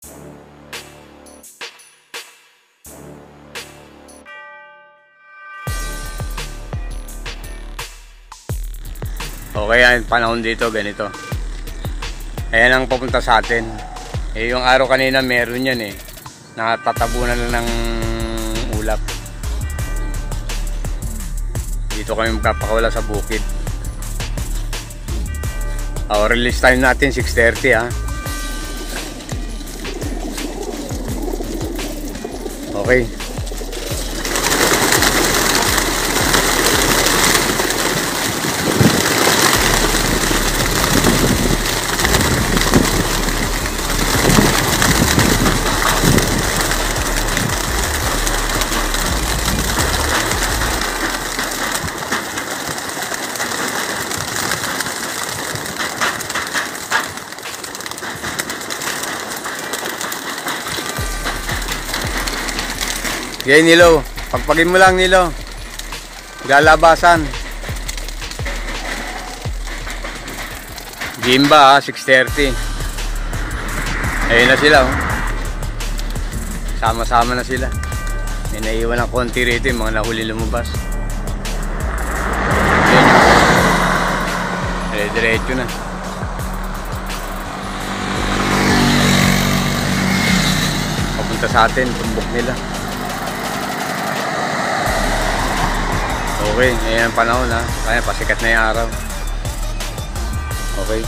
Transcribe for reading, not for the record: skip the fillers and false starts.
Okay, ang panahon dito ganito. Ayan ang pupunta sa atin. Eh yung araw kanina meron yan eh. Nakatatabunan na ng ulap. Dito kami magpapakawala sa bukid. Release time natin 6:30 ha. Okay. Okay, Nilo. Pagpagin mo lang, Nilo. Galabasan. Gimba, 6:30. Ayun na sila, oh. Sama-sama na sila. May naiwan ng konti rito, yung mga nahuli lumabas. Ayun. Diretso na. Papunta sa atin, tumbok nila. Okay, ayan ang panahon ha. Kaya pasikat na yung araw. Okay.